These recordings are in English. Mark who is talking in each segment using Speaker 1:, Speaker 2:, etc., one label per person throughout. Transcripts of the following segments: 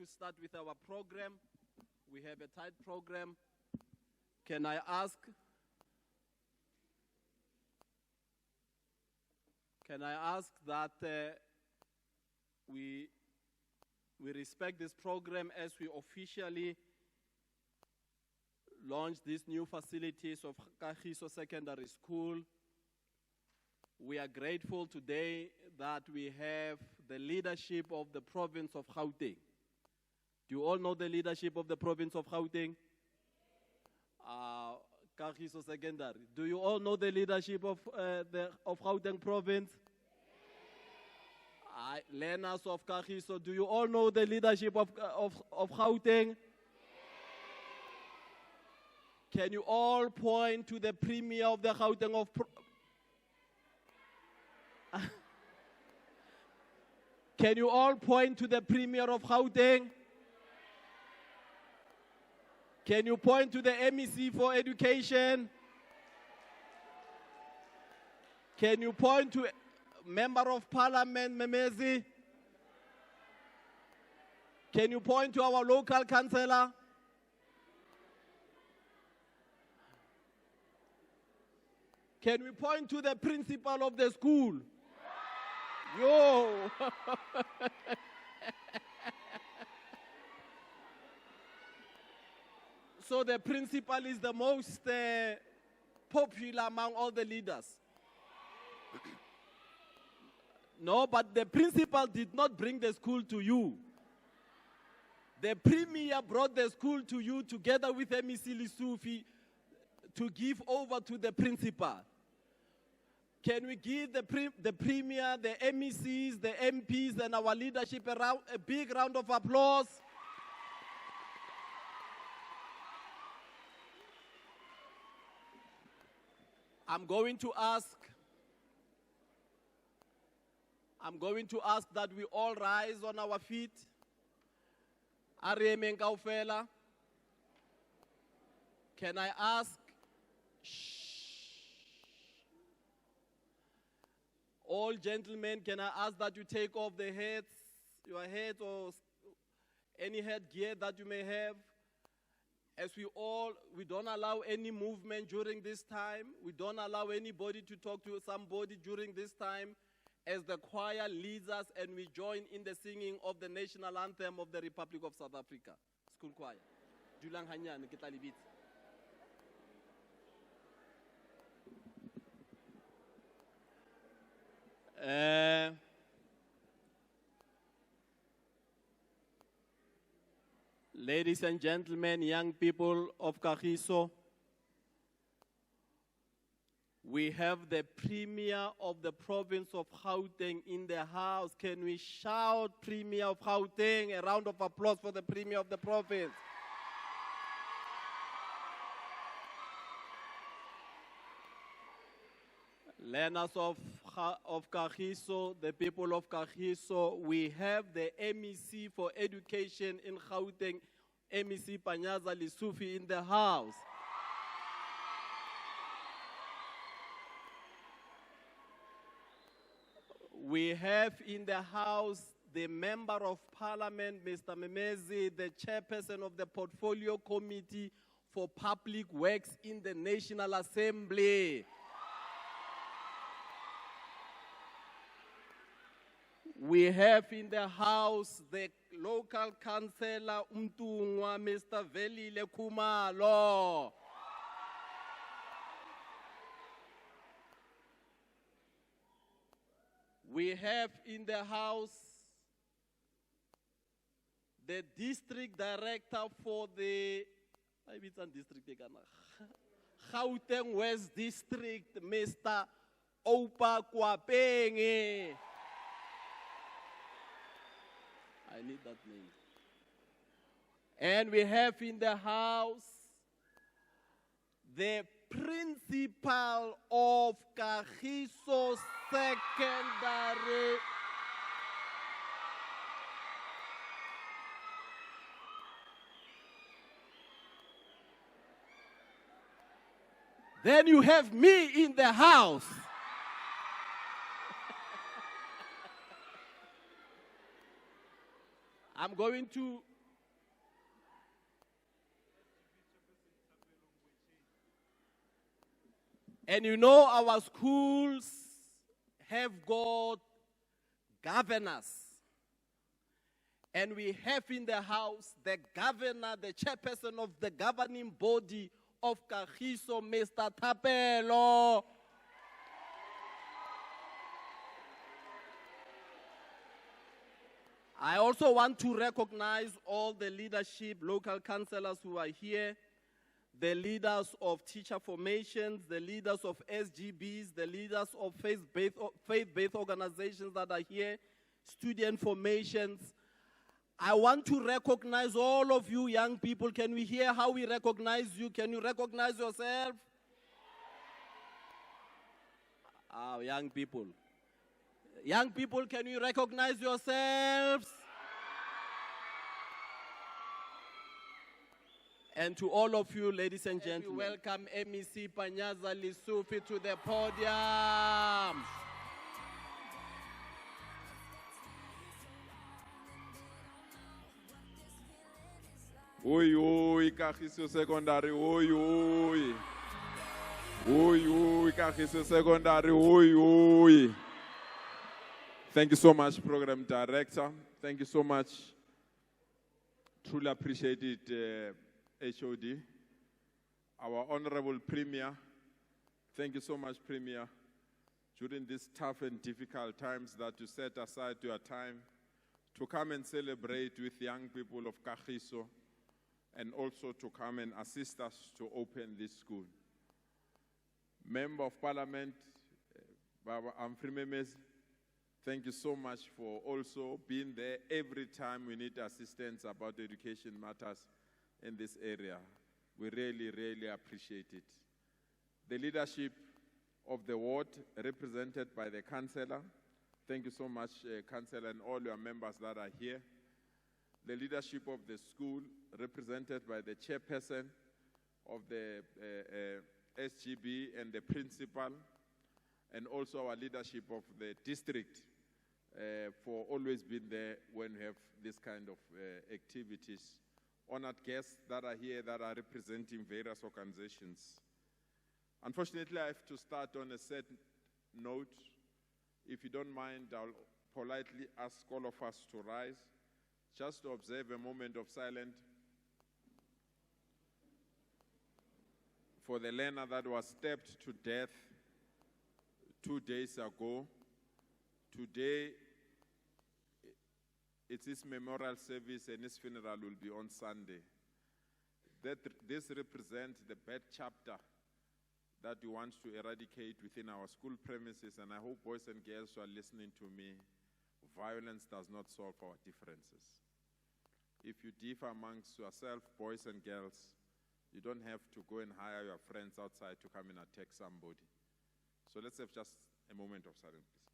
Speaker 1: to start with our program. We have a tight program. Can I ask that we respect this program as we officially launch these new facilities of Kagiso Secondary School. We are grateful today that we have the leadership of the province of Gauteng. Do you all know the leadership of the province of Gauteng? Kagiso Secondary. Do you all know the leadership of Gauteng province? Learners of Kagiso, do you all know the leadership of Gauteng? Can you all point to the premier of the Gauteng Can you all point to the premier of Gauteng? Can you point to the MEC for education? Can you point to Member of Parliament, Memezi? Can you point to our local councillor? Can we point to the principal of the school? Yo! So the principal is the most popular among all the leaders. No, but the principal did not bring the school to you. The premier brought the school to you together with Panyaza Lesufi to give over to the principal. Can we give the premier, the MECs, the MPs, and our leadership a big round of applause? I'm going to ask that we all rise on our feet. Arieme Nkaufela. Can I ask? All gentlemen, can I ask that you take off the hats, your hat or any headgear that you may have? As we don't allow any movement during this time. We don't allow anybody to talk to somebody during this time, as the choir leads us and we join in the singing of the national anthem of the Republic of South Africa. School choir. Dulang hanyane ke tla le bitsa. Ladies and gentlemen, young people of Kagiso, we have the premier of the province of Gauteng in the house. Can we shout, Premier of Gauteng? A round of applause for the premier of the province. Learners of Kagiso, the people of Kagiso, we have the MEC for education in Gauteng, MEC Panyaza Lesufi in the house. We have in the house the Member of Parliament, Mr. Memezi, the chairperson of the Portfolio Committee for Public Works in the National Assembly. We have in the house the local councillor Umtungwa, Mr. Velile Kumalo. We have in the house the district director for the Gauteng West District, Mr. Opa Kwapenge. I need that name. And we have in the house the principal of Kagiso Secondary. Then you have me in the house. I'm going to And you know our schools have got governors. And we have in the house the governor, the chairperson of the governing body of Kagiso, Mr. Thapelo. I also want to recognize all the leadership, local councillors who are here, the leaders of teacher formations, the leaders of SGBs, the leaders of faith-based organizations that are here, student formations. I want to recognize all of you young people. Can we hear how we recognize you? Can you recognize yourself? Young people. Young people, can you recognize yourselves? And to all of you, ladies and gentlemen, we welcome MEC Panyaza Lesufi to the podium.
Speaker 2: Oi, oi, Kagiso secondary, oi, oi. Oi, oi, Kagiso secondary, oi, oi. Thank you so much, Program Director. Thank you so much. Truly appreciate it, HOD. Our Honorable Premier. Thank you so much, Premier. During these tough and difficult times that you set aside your time to come and celebrate with young people of Kagiso and also to come and assist us to open this school. Member of Parliament, Baba Amfrimemez, thank you so much for also being there every time we need assistance about education matters in this area. We really, really appreciate it. The leadership of the ward, represented by the councillor, thank you so much, councillor, and all your members that are here. The leadership of the school, represented by the chairperson of the SGB and the principal, and also our leadership of the district for always being there when we have this kind of activities. Honored guests that are here that are representing various organizations. Unfortunately, I have to start on a sad note. If you don't mind, I'll politely ask all of us to rise just to observe a moment of silence for the learner that was stabbed to death 2 days ago. Today, it's his memorial service and his funeral will be on Sunday. This represents the bad chapter that we want to eradicate within our school premises, and I hope boys and girls who are listening to me, violence does not solve our differences. If you differ amongst yourself, boys and girls, you don't have to go and hire your friends outside to come and attack somebody. So let's have just a moment of silence, please.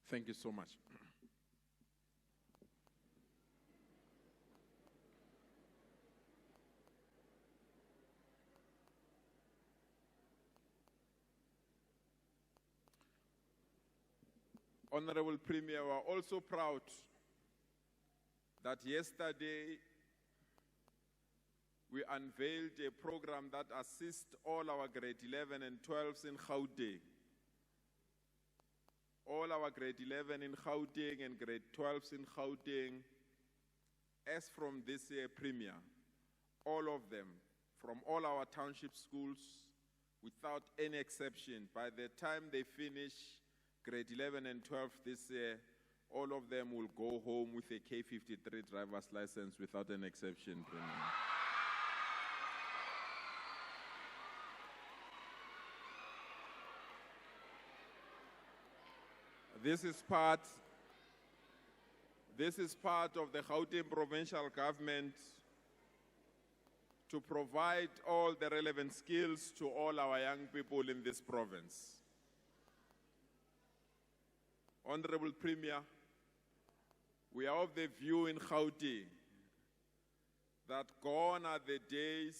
Speaker 2: Thank you so much. Honorable Premier, we are also proud that yesterday we unveiled a program that assists all our grade 11 and 12s in Gauteng. All our grade 11 in Gauteng and grade 12s in Gauteng, as from this year Premier, all of them, from all our township schools, without any exception, by the time they finish grade 11 and 12 this year, all of them will go home with a K53 driver's license without an exception, Premier. This is part of the Gauteng provincial government to provide all the relevant skills to all our young people in this province. Honorable Premier, we are of the view in Gauteng that gone are the days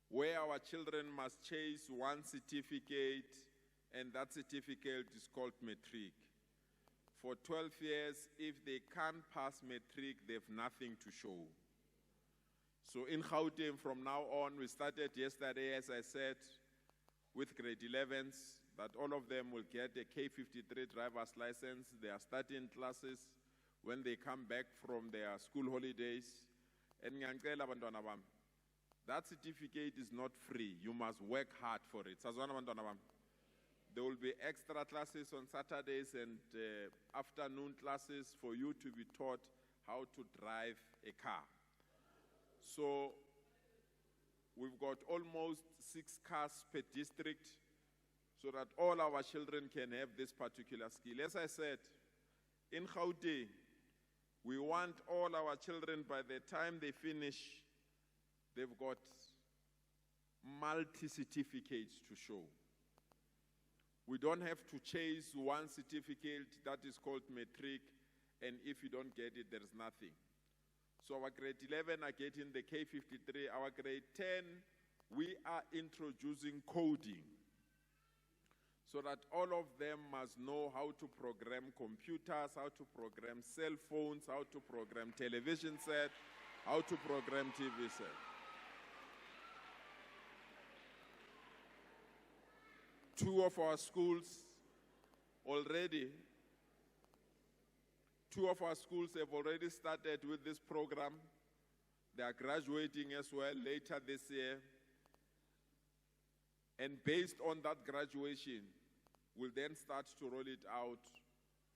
Speaker 2: where our children must chase one certificate, and that certificate is called matric. For 12 years, if they can't pass matric, they have nothing to show. So in Gauteng, from now on, we started yesterday, as I said, with grade 11s, that all of them will get a K53 driver's license. They are starting classes when they come back from their school holidays. And that certificate is not free. You must work hard for it. There will be extra classes on Saturdays and afternoon classes for you to be taught how to drive a car. So we've got almost 6 cars per district so that all our children can have this particular skill. As I said, in Gauteng, we want all our children, by the time they finish, they've got multi-certificates to show. We don't have to chase one certificate that is called matric, and if you don't get it, there is nothing. So our grade 11 are getting the K53. Our grade 10, we are introducing coding so that all of them must know how to program computers, how to program cell phones, how to program television set, how to program TV set. Two of our schools have already started with this program. They are graduating as well later this year. And based on that graduation, we'll then start to roll it out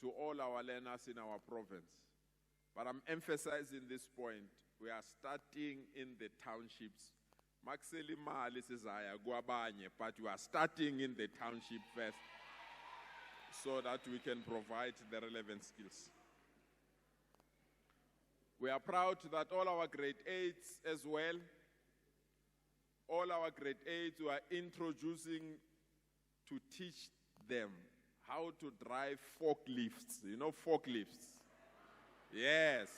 Speaker 2: to all our learners in our province. But I'm emphasizing this point. We are starting in the townships. But we are starting in the township first so that we can provide the relevant skills. We are proud that all our grade 8s as well, all our grade 8s we are introducing to teach them how to drive forklifts. You know forklifts? Yes.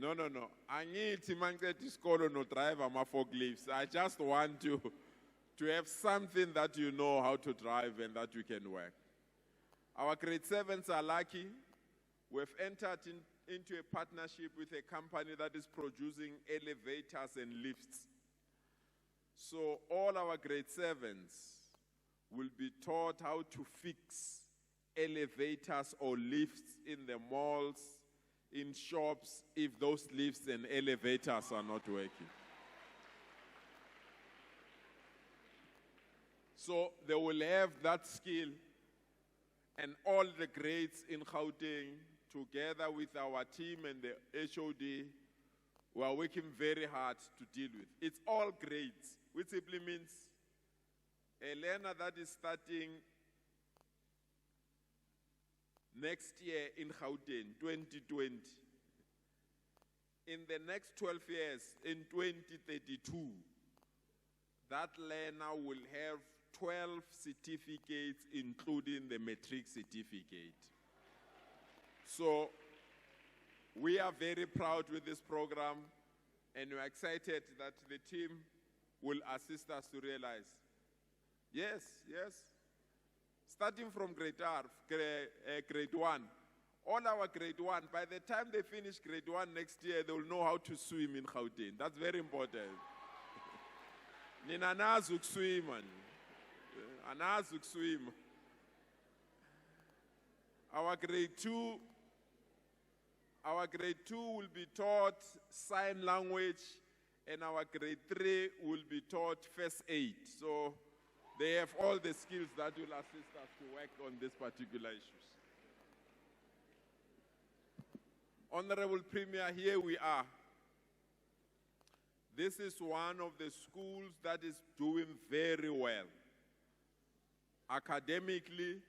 Speaker 2: No. Angithi mangiceda isikolo no drive ama forklifts. I just want you to have something that you know how to drive and that you can work. Our grade 7s are lucky. We've entered into a partnership with a company that is producing elevators and lifts. So all our grade 7s will be taught how to fix elevators or lifts in the malls, in shops, if those lifts and elevators are not working. So they will have that skill, and all the grades in Gauteng, together with our team and the HOD, we are working very hard to deal with. It's all grades, which simply means a learner that is starting next year in Gauteng, 2020, in the next 12 years, in 2032, that learner will have 12 certificates, including the matric certificate. So we are very proud with this program, and we're excited that the team will assist us to realize. Yes. Starting from grade 1, all our grade 1, by the time they finish grade 1 next year, they will know how to swim in Gauteng. That's very important. Nina nazi ukuswima. Anazi ukuswima. Our grade 2 will be taught sign language, and our grade 3 will be taught first aid. So they have all the skills that will assist us to work on these particular issues. Honorable Premier, here we are. This is one of the schools that is doing very well, academically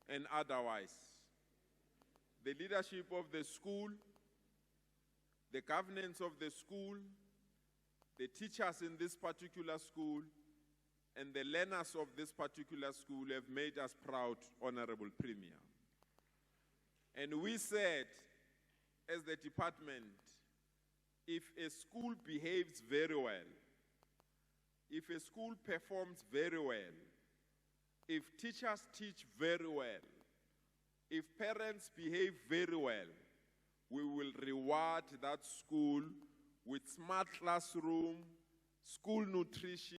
Speaker 2: and otherwise. The leadership of the school, the governance of the school, the teachers in this particular school, and the learners of this particular school have made us proud, Honorable Premier. And we said, as the department, if a school behaves very well, if a school performs very well, if teachers teach very well, if parents behave very well, we will reward that school with smart classroom, school nutrition,